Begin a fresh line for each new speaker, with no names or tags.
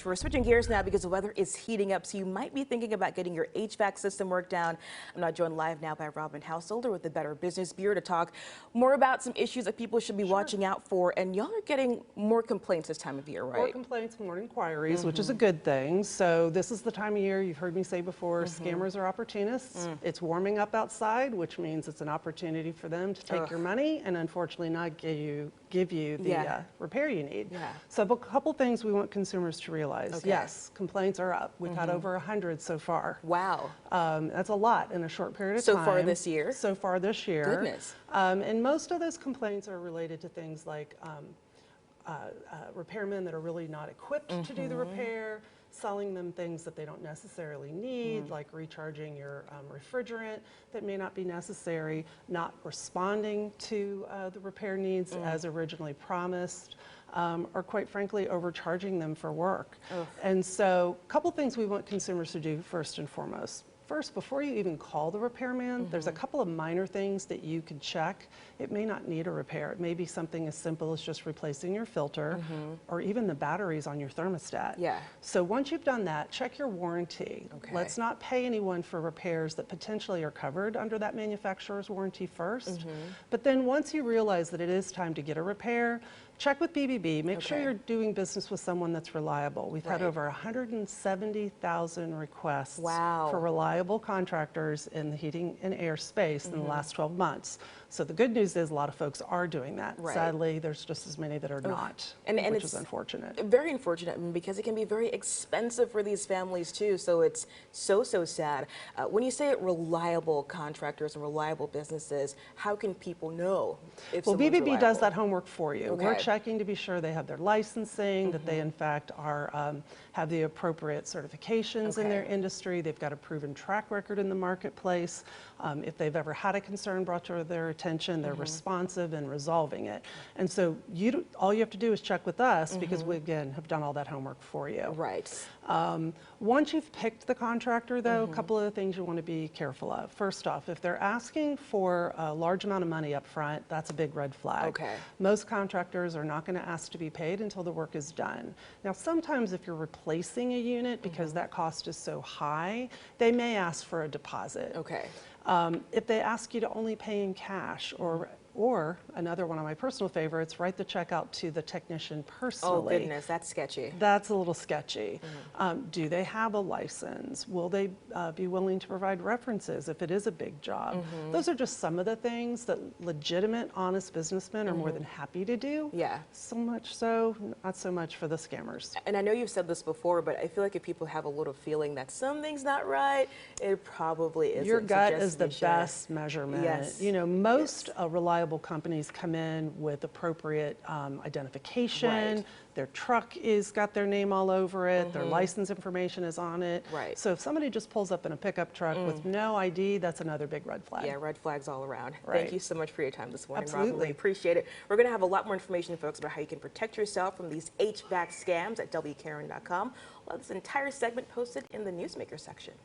We're switching gears now because the weather is heating up, so you might be thinking about getting your HVAC system worked down. I'm not joined live now by Robin Householder with the Better Business Bureau to talk more about some issues that people should be watching out for. And y'all are getting more complaints this time of year, right?
More complaints, more inquiries, which is a good thing. So this is the time of year, you've heard me say before, scammers are opportunists. It's warming up outside, which means it's an opportunity for them to take your money and unfortunately not give you the repair you need. So a couple things we want consumers to realize. Yes, complaints are up. We've had over 100 so far.
Wow.
That's a lot in a short period of
time.
So
far this year?
So far this year.
Goodness.
And most of those complaints are related to things like repairmen that are really not equipped to do the repair, selling them things that they don't necessarily need, like recharging your refrigerant that may not be necessary, not responding to the repair needs as originally promised, or quite frankly, overcharging them for work. And so a couple things we want consumers to do first and foremost. First, before you even call the repairman, there's a couple of minor things that you can check. It may not need a repair. It may be something as simple as just replacing your filter or even the batteries on your thermostat. So once you've done that, check your warranty. Let's not pay anyone for repairs that potentially are covered under that manufacturer's warranty first. But then once you realize that it is time to get a repair, check with BBB. Make sure you're doing business with someone that's reliable. We've had over 170,000 requests for reliable contractors in the heating and air space in the last 12 months. So the good news is a lot of folks are doing that. Sadly, there's just as many that are not, which is unfortunate.
Very unfortunate because it can be very expensive for these families too. So it's so sad. When you say reliable contractors and reliable businesses, how can people know if
Well,
someone's
BBB
reliable?
does that homework for you. We're checking to be sure they have their licensing, that they in fact are have the appropriate certifications in their industry. They've got a proven track record in the marketplace. If they've ever had a concern brought to their attention, they're responsive in resolving it. And so all you have to do is check with us because we, again, have done all that homework for you. Once you've picked the contractor, though, a couple of the things you want to be careful of. First off, if they're asking for a large amount of money up front, that's a big red flag. Most contractors are not going to ask to be paid until the work is done. Now, sometimes if you're replacing a unit because that cost is so high, they may ask for a deposit. If they ask you to only pay in cash, or another one of my personal favorites, write the check out to the technician personally.
Oh goodness, that's sketchy.
That's a little sketchy. Do they have a license? Will they be willing to provide references if it is a big job? Those are just some of the things that legitimate, honest businessmen are more than happy to do. So much so, not so much for the scammers.
And I know you've said this before, but I feel like if people have a little feeling that something's not right, it probably isn't.
Your gut is the best measurement. You know, most reliable companies come in with appropriate identification. Their truck is got their name all over it. Their license information is on it. So if somebody just pulls up in a pickup truck with no ID, that's another big red flag.
Yeah, red flags all around. Thank you so much for your time this morning,
Absolutely.
Robin. We appreciate it. We're going to have a lot more information, folks, about how you can protect yourself from these HVAC scams at WKaren.com. We'll have this entire segment posted in the Newsmaker section.